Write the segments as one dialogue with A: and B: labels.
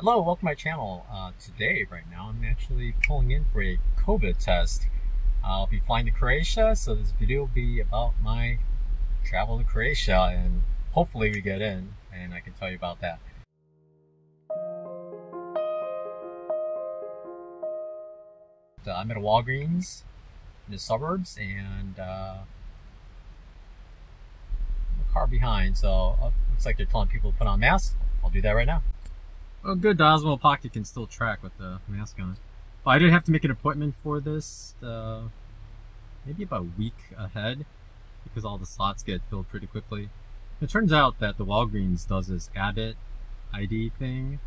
A: Hello, welcome to my channel. Today, right now, I'm actually pulling in for a COVID test. I'll be flying to Croatia, so this video will be about my travel to Croatia, and hopefully we get in, and I can tell you about that. I'm at a Walgreens in the suburbs, and a car behind, so looks like they're telling people to put on masks. I'll do that right now.
B: Oh, good. The Osmo Pocket can still track with the mask on. But I did have to make an appointment for this maybe about a week ahead because all the slots get filled pretty quickly. It turns out that the Walgreens does this Abbott ID thing,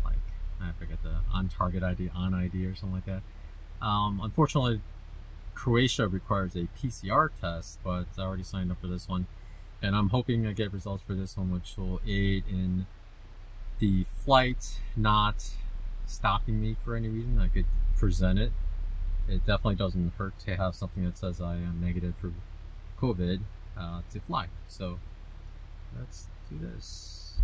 B: like I forget the on target ID, on ID or something like that. Unfortunately, Croatia requires a PCR test, but I already signed up for this one, and I'm hoping I get results for this one, which will aid in the flight not stopping me for any reason. I could present it. It definitely doesn't hurt to have something that says I am negative for COVID to fly. So let's do this.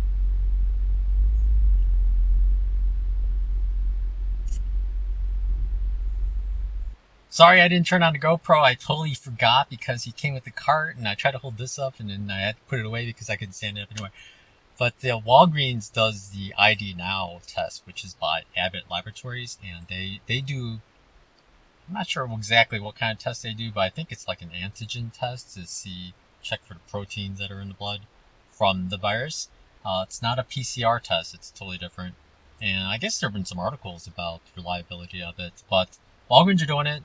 A: Sorry I didn't turn on the GoPro. I totally forgot because he came with the cart, and I tried to hold this up and then I had to put it away because I couldn't stand it up anyway. But the Walgreens does the ID Now test, which is by Abbott Laboratories, and they do, I'm not sure exactly what kind of test they do, but I think it's like an antigen test to check for the proteins that are in the blood from the virus. It's not a PCR test, it's totally different. And I guess there have been some articles about the reliability of it, but Walgreens are doing it.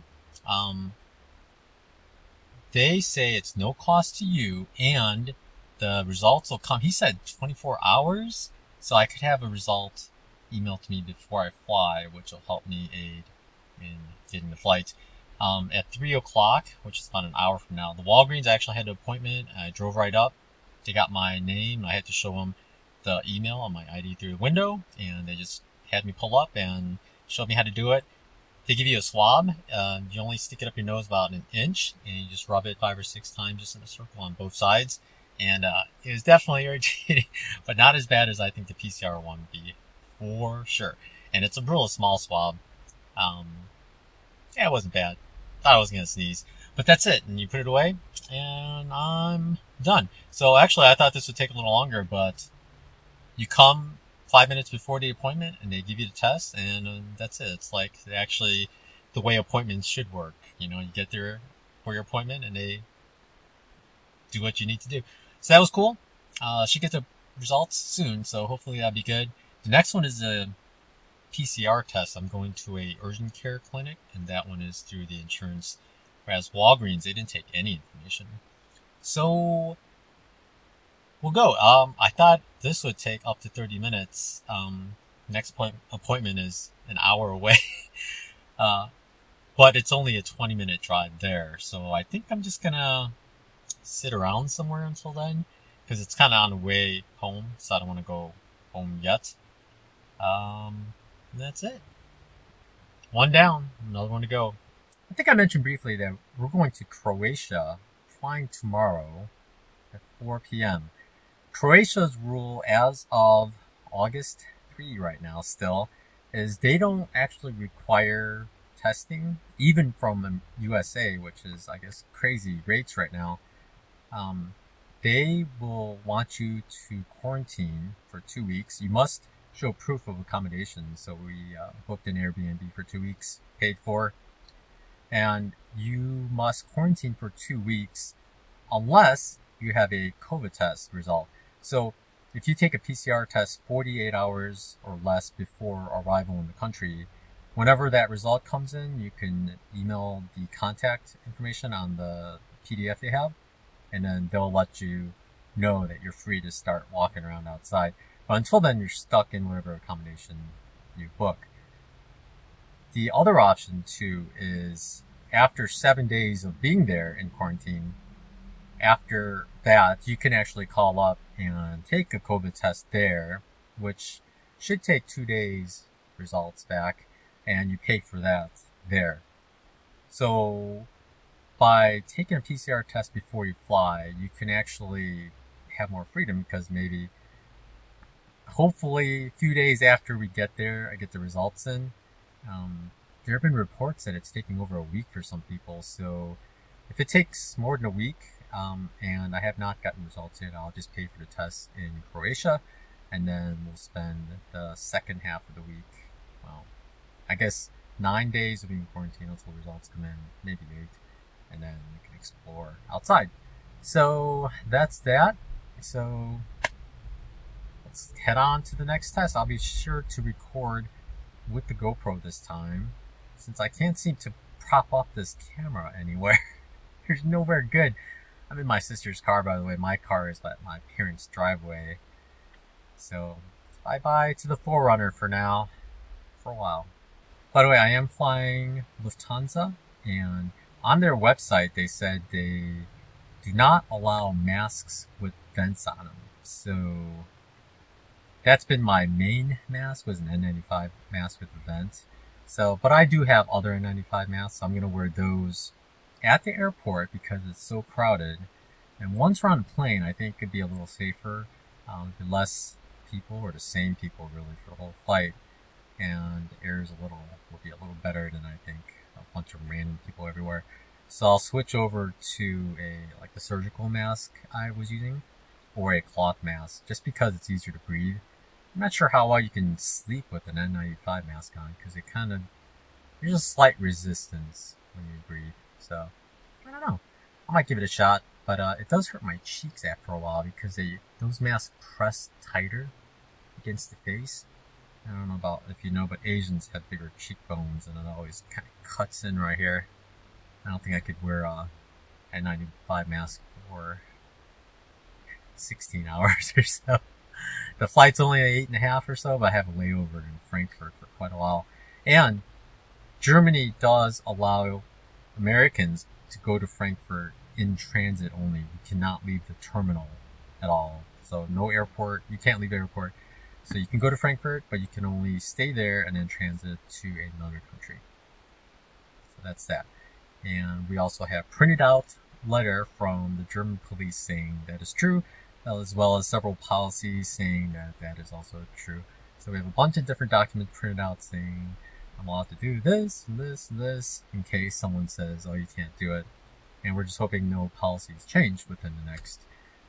A: They say it's no cost to you, and the results will come, he said 24 hours, so I could have a result emailed to me before I fly, which will help me aid in getting the flight. At 3 o'clock, which is about an hour from now, the Walgreens, I actually had an appointment. I drove right up. They got my name. I had to show them the email on my ID through the window, and they just had me pull up and showed me how to do it. They give you a swab. You only stick it up your nose about an inch, and you just rub it 5 or 6 times just in a circle on both sides. And it was definitely irritating, but not as bad as I think the PCR one would be, for sure. And it's a real small swab. Yeah, it wasn't bad. Thought I was going to sneeze. But that's it. And you put it away, and I'm done. So actually, I thought this would take a little longer, but you come 5 minutes before the appointment, and they give you the test, and that's it. It's like actually the way appointments should work. You know, you get there for your appointment, and they do what you need to do. So that was cool. Should get the results soon, so hopefully that'll be good. The next one is a PCR test. I'm going to a urgent care clinic, and that one is through the insurance. Whereas Walgreens, they didn't take any information. So we'll go. I thought this would take up to 30 minutes. Next appointment is an hour away. But it's only a 20-minute drive there. So I think I'm just gonna sit around somewhere until then, because it's kind of on the way home, so I don't want to go home yet. And that's it. One down, another one to go. I think I mentioned briefly that we're going to Croatia, flying tomorrow at 4 p.m. Croatia's rule as of August 3 right now still is they don't actually require testing, even from USA, which is, I guess, crazy rates right now. They will want you to quarantine for 2 weeks. You must show proof of accommodation. So we booked an Airbnb for 2 weeks, paid for, and you must quarantine for 2 weeks unless you have a COVID test result. So if you take a PCR test 48 hours or less before arrival in the country, whenever that result comes in, you can email the contact information on the PDF they have, and then they'll let you know that you're free to start walking around outside. But until then, you're stuck in whatever accommodation you book. The other option, too, is after 7 days of being there in quarantine, after that, you can actually call up and take a COVID test there, which should take 2 days results back, and you pay for that there. So by taking a PCR test before you fly, you can actually have more freedom, because maybe hopefully a few days after we get there, I get the results in. There have been reports that it's taking over a week for some people, so if it takes more than a week, and I have not gotten results yet, I'll just pay for the test in Croatia, and then we'll spend the second half of the week, well, I guess 9 days will be in quarantine until the results come in, maybe 8, and then we can explore outside. So that's that. So let's head on to the next test. I'll be sure to record with the GoPro this time, since I can't seem to prop up this camera anywhere. There's nowhere good. I'm in my sister's car, by the way. My car is at my parents' driveway. So bye-bye to the Forerunner for now, for a while. By the way, I am flying Lufthansa, and on their website they said they do not allow masks with vents on them. So that's been my main mask, was an N95 mask with a vent. So, but I do have other N95 masks, so I'm going to wear those at the airport because it's so crowded. And once we're on a plane, I think it could be a little safer, less people, or the same people really for the whole flight. And the air is will be a little better than I think a bunch of random people everywhere. So I'll switch over to like the surgical mask I was using, or a cloth mask, just because it's easier to breathe. I'm not sure how well you can sleep with an N95 mask on, because there's a slight resistance when you breathe. So, I don't know. I might give it a shot, but it does hurt my cheeks after a while, because those masks press tighter against the face. I don't know about if you know, but Asians have bigger cheekbones, and it always kind of cuts in right here. I don't think I could wear a N95 mask for 16 hours or so. The flight's only 8.5 or so, but I have a layover in Frankfurt for quite a while. And Germany does allow Americans to go to Frankfurt in transit only. You cannot leave the terminal at all. So no airport, you can't leave the airport. So you can go to Frankfurt, but you can only stay there and then transit to another country. So that's that. And we also have printed out letter from the German police saying that is true, as well as several policies saying that that is also true. So we have a bunch of different documents printed out saying I'm allowed to do this, and this, and this, in case someone says, oh, you can't do it. And we're just hoping no policies change within the next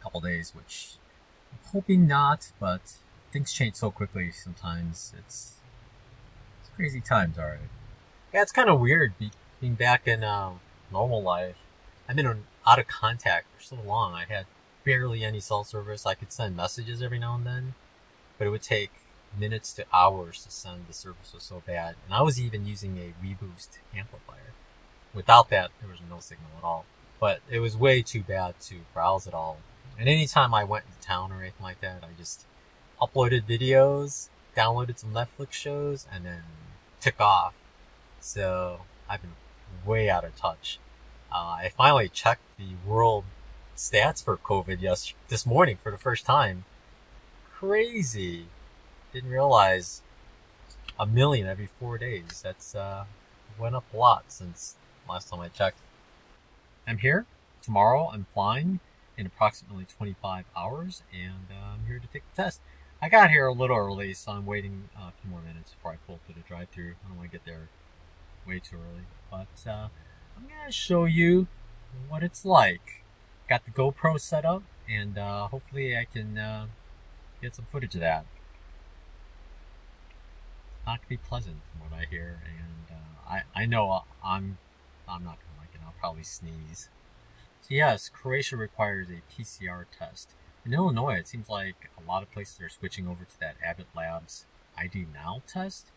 A: couple days, which I'm hoping not, but things change so quickly sometimes. It's crazy times, alright. Yeah, it's kind of weird being back in normal life. I've been out of contact for so long. I had barely any cell service. I could send messages every now and then, but it would take minutes to hours to send. The service was so bad. And I was even using a WeBoost amplifier. Without that, there was no signal at all. But it was way too bad to browse at all. And anytime I went into town or anything like that, I just uploaded videos, downloaded some Netflix shows, and then took off. So I've been way out of touch. I finally checked the world stats for COVID this morning for the first time. Crazy. Didn't realize 1 million every 4 days. That's went up a lot since last time I checked. I'm here. Tomorrow I'm flying in approximately 25 hours, and I'm here to take the test. I got here a little early, so I'm waiting a few more minutes before I pull through the drive-thru. I don't want to get there way too early, but I'm going to show you what it's like. Got the GoPro set up, and hopefully I can get some footage of that. It's not going to be pleasant from what I hear, and I know I'm not going to like it. I'll probably sneeze. So yes, Croatia requires a PCR test. In Illinois, it seems like a lot of places are switching over to that Abbott Labs ID Now test.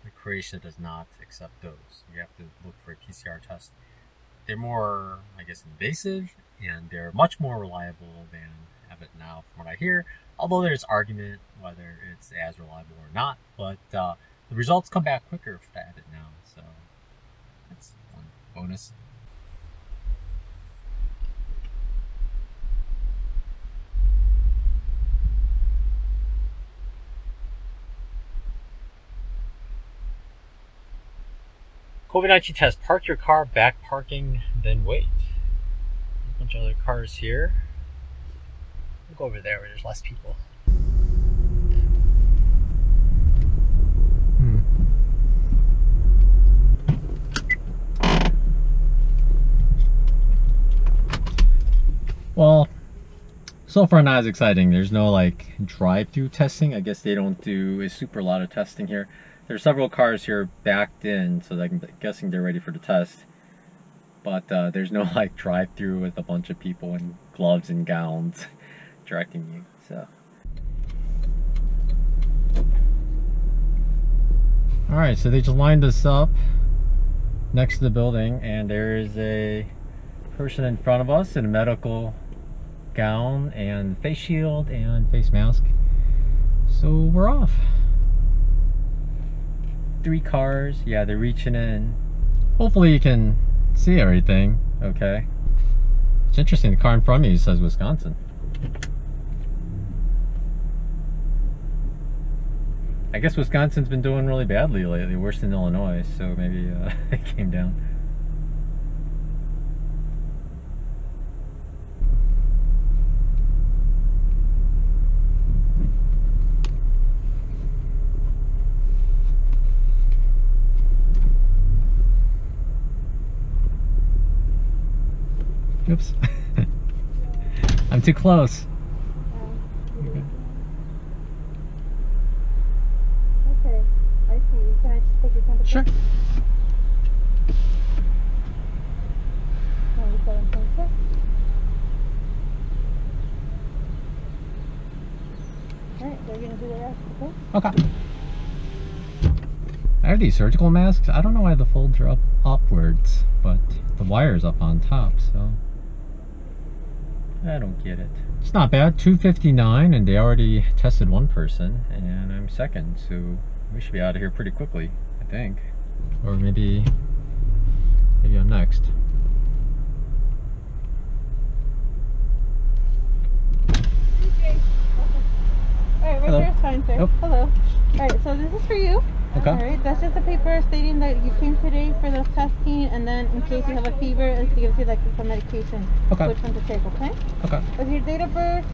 A: But Croatia does not accept those. You have to look for a PCR test. They're more, I guess, invasive, and they're much more reliable than Abbott Now, from what I hear. Although there's argument whether it's as reliable or not, but the results come back quicker for the Abbott Now, so that's one bonus. COVID-19 test. Park your car, back parking, then wait. There's a bunch of other cars here. We'll go over there where there's less people.
B: So far not as exciting. There's no like drive-through testing. I guess they don't do a super lot of testing here. There's several cars here backed in, so I'm guessing they're ready for the test. But there's no like drive-through with a bunch of people in gloves and gowns directing you. So. Alright, so they just lined us up next to the building, and there is a person in front of us in a medical gown and face shield and face mask. So we're off. 3 cars. Yeah, they're reaching in. Hopefully you can see everything. Okay. It's interesting, the car in front of me says Wisconsin. I guess Wisconsin's been doing really badly lately, worse than Illinois, so maybe it came down. Oops. I'm too close.
C: Okay, I see. Can I just take your temperature?
B: Sure.
C: 97.6. Alright, they're gonna do the rest, okay?
B: Okay. I have these surgical masks. I don't know why the folds are up upwards, but the wire's up on top, so I don't get it. It's not bad. 2:59, and they already tested one person, and I'm second, so we should be out of here pretty quickly, I think. Or maybe I'm next.
C: Alright, right there is fine, sir.
B: Oh.
C: Hello. Alright, so this is for you.
B: Okay.
C: Alright, that's just a paper stating that you came today for the testing, and then in case you have a fever, it gives you like some medication.
B: Okay.
C: Which one to take, okay?
B: Okay.
C: With your date of birth.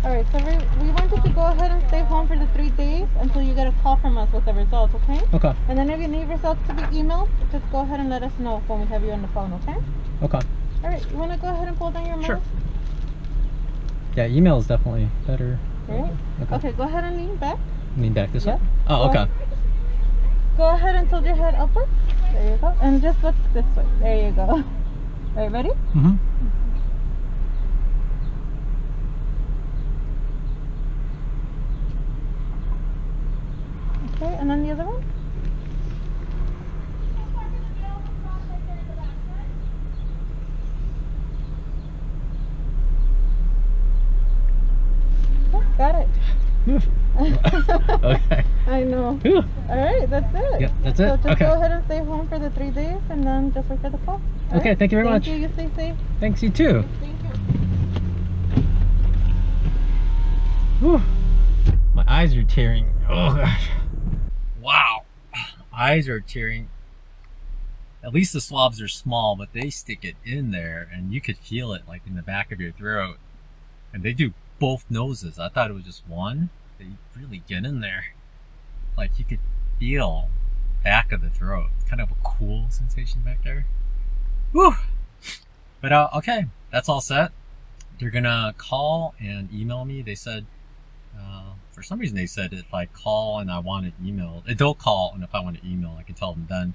C: Alright, so we wanted to go ahead and stay home for the 3 days until you get a call from us with the results, okay?
B: Okay.
C: And then if you need results to be emailed, just go ahead and let us know when we have you on the phone, okay?
B: Okay.
C: Alright, you want to go ahead and pull down your mask?
B: Sure. Yeah, email is definitely better.
C: Alright.
B: Okay.
C: Okay, go ahead and lean back.
B: Lean back this
C: Yep.
B: way? Oh, okay.
C: Go ahead and tilt your head upward. There you go. And just look this way. There you go. Alright, ready?
B: Mm-hmm.
C: Okay, and then the other one. Oh, got it.
B: Okay.
C: I know.
B: Whew.
C: Alright, that's it.
B: Yep, that's
C: So
B: it.
C: just
B: Okay.
C: go ahead and stay home for the 3 days and then just wait for the call. All
B: Okay,
C: right?
B: thank you very much.
C: Thank you. You stay safe.
B: Thanks, you too.
C: Thank you.
B: Whew. My eyes are tearing. Oh gosh. Wow. Eyes are tearing. At least the swabs are small, but they stick it in there and you could feel it like in the back of your throat. And they do both noses. I thought it was just one. They really get in there. Like you could feel back of the throat. Kind of a cool sensation back there. Whew. But okay, that's all set. They're gonna call and email me. They said, for some reason they said if I call and I want it emailed, they'll call, and if I want to email, I can tell them then.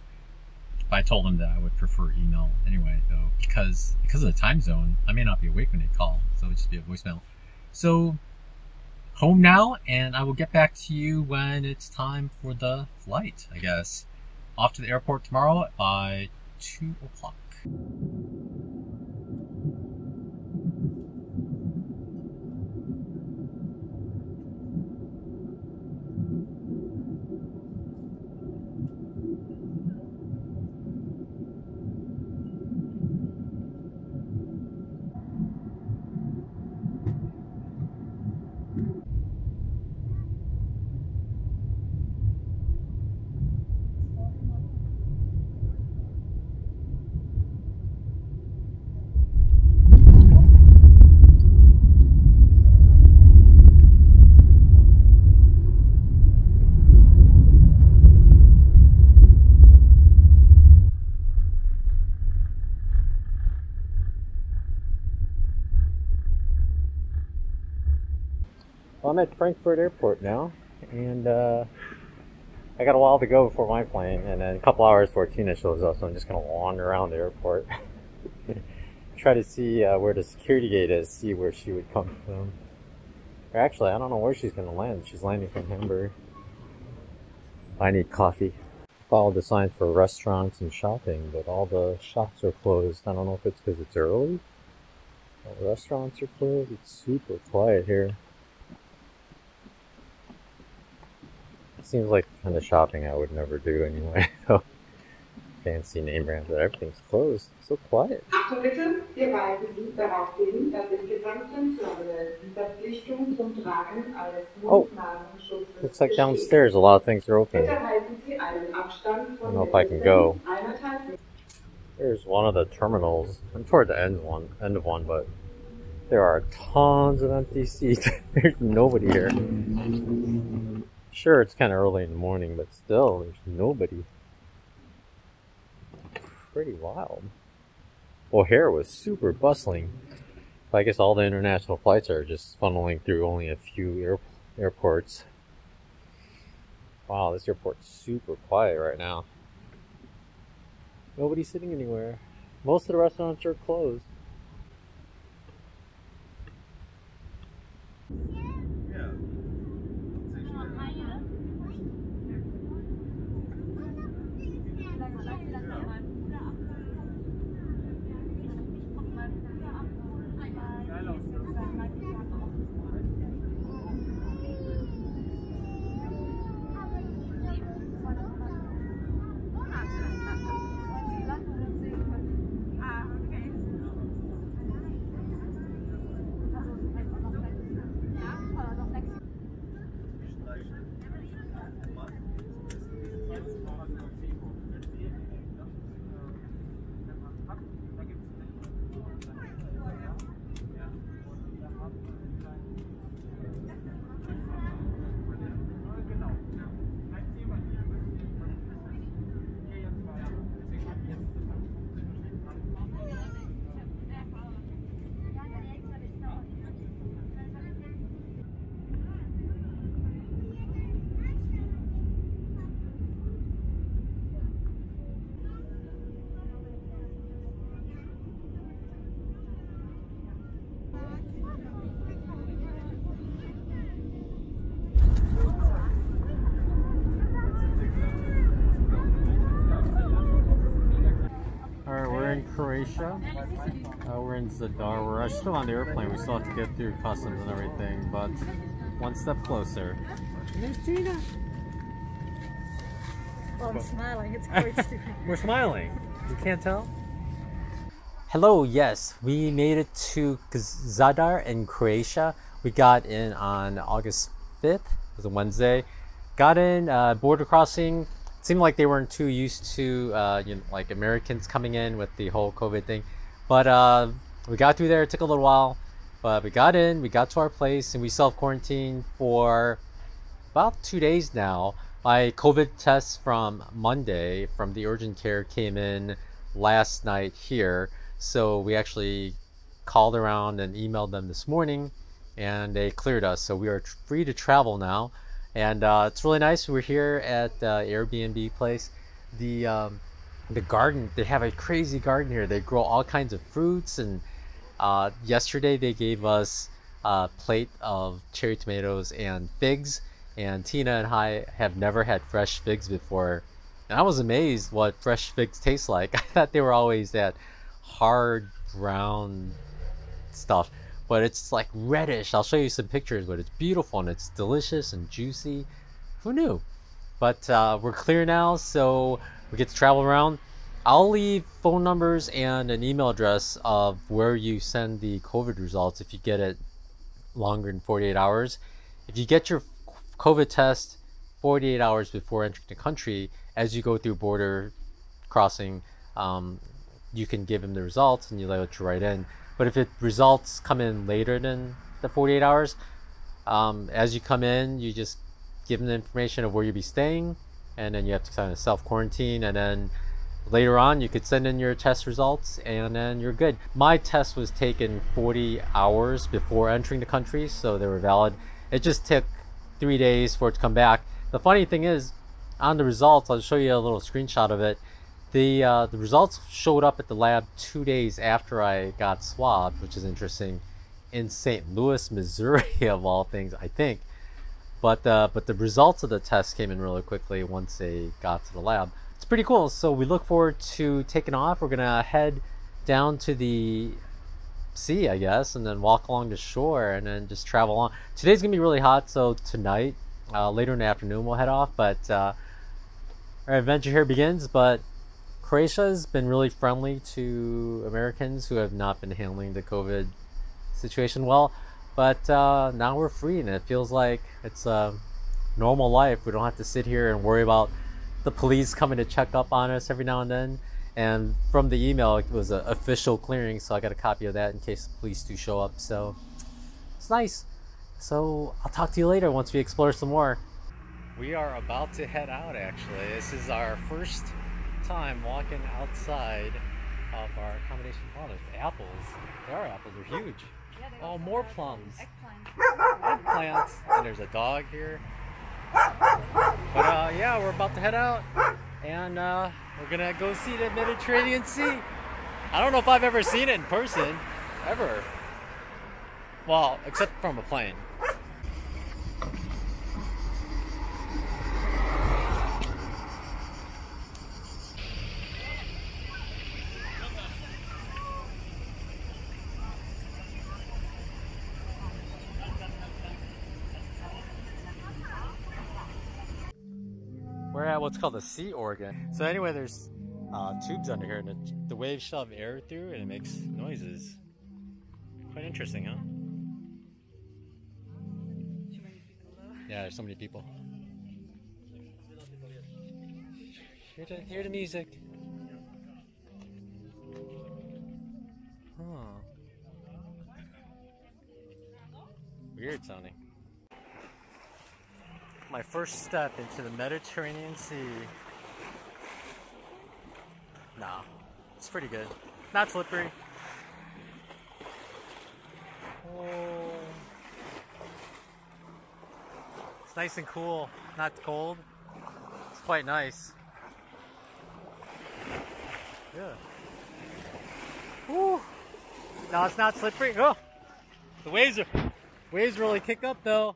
B: If I told them that I would prefer email anyway, though, because of the time zone, I may not be awake when they call, so it would just be a voicemail. So, home now, and I will get back to you when it's time for the flight, I guess. Off to the airport tomorrow by 2 o'clock.
A: Well, I'm at Frankfurt Airport now, and I got a while to go before my plane, and then a couple hours before Tina shows up, so I'm just gonna wander around the airport. Try to see where the security gate is, see where she would come from. Or actually, I don't know where she's gonna land. She's landing from Hamburg. I need coffee. Follow the signs for restaurants and shopping, but all the shops are closed. I don't know if it's because it's early. All the restaurants are closed. It's super quiet here. It seems like the kind of shopping I would never do anyway. Fancy name brand, but everything's closed. It's so quiet.
D: Achtung bitte, wir weisen Sie darauf hin, dass im gesamten Terminal die Verpflichtung zum Tragen eines Mund-Nasenschutzes
A: looks like downstairs a lot of things are open.
D: Bitte halten Sie einen Abstand von
A: I don't know if I can go.
D: 1,5 Metern.
A: There's one of the terminals. I'm toward the end of one, but there are tons of empty seats. There's nobody here. Sure, it's kind of early in the morning, but still, there's nobody. Pretty wild. O'Hare was super bustling. I guess all the international flights are just funneling through only a few airports. Wow, this airport's super quiet right now. Nobody's sitting anywhere. Most of the restaurants are closed. In Croatia. We're in Zadar. We're still on the airplane. We still have to get through customs and everything, but one step closer. There's Tina.
C: Well, I'm smiling. It's quite stupid.
A: We're smiling. You can't tell? Hello, yes. We made it to Zadar in Croatia. We got in on August 5th. It was a Wednesday. Got in, border crossing. Seemed like they weren't too used to like Americans coming in with the whole COVID thing, but we got through there. It took a little while, but we got in, we got to our place, and we self-quarantined for about 2 days now. My COVID test from Monday from the urgent care came in last night here, so we actually called around and emailed them this morning, and they cleared us, so we are free to travel now. And it's really nice. We're here at the Airbnb place. The garden, they have a crazy garden here. They grow all kinds of fruits, and yesterday they gave us a plate of cherry tomatoes and figs, and Tina and I have never had fresh figs before, and I was amazed what fresh figs taste like. I thought they were always that hard brown stuff, but it's like reddish. I'll show you some pictures, but it's beautiful and it's delicious and juicy. Who knew? But we're clear now, so we get to travel around. I'll leave phone numbers and an email address of where you send the COVID results if you get it longer than 48 hours. If you get your COVID test 48 hours before entering the country, as you go through border crossing, you can give them the results and you let you write in. But if results come in later than the 48 hours, as you come in, you just give them the information of where you'll be staying, and then you have to kind of self-quarantine, and then later on you could send in your test results and then you're good. My test was taken 40 hours before entering the country, so they were valid.
B: It just took 3 days for it to come back. The funny thing is, on the results, I'll show you a little screenshot of it. The results showed up at the lab 2 days after I got swabbed, which is interesting, in St. Louis, Missouri, of all things, I think. But the results of the test came in really quickly once they got to the lab. It's pretty cool. So we look forward to taking off. We're gonna head down to the sea, I guess, and then walk along the shore and then just travel on. Today's gonna be really hot, so tonight, later in the afternoon, we'll head off. But our adventure here begins. But Croatia has been really friendly to Americans who have not been handling the COVID situation well. But now we're free, and it feels like it's a normal life. We don't have to sit here and worry about the police coming to check up on us every now and then. And from the email, it was an official clearing, so I got a copy of that in case the police do show up. So it's nice. So I'll talk to you later once we explore some more. We are about to head out, actually. This is our first time walking outside of our accommodation. Oh, there's apples. There are apples. They're huge.
C: Yeah,
B: oh, more plums.
C: Eggplant.
B: Eggplants. And there's a dog here. But yeah, we're about to head out. And we're gonna go see the Mediterranean Sea. I don't know if I've ever seen it in person. Ever. Well, except from a plane. We're at what's called the sea organ. So anyway, there's tubes under here, and the waves shove air through, and it makes noises. Quite interesting, huh? Yeah, there's so many people. Hear the music. Huh. Weird sounding. My first step into the Mediterranean Sea. Nah, it's pretty good. Not slippery. Oh. It's nice and cool, not cold. It's quite nice. Yeah. Woo. No, it's not slippery. Oh, the waves really kick up though.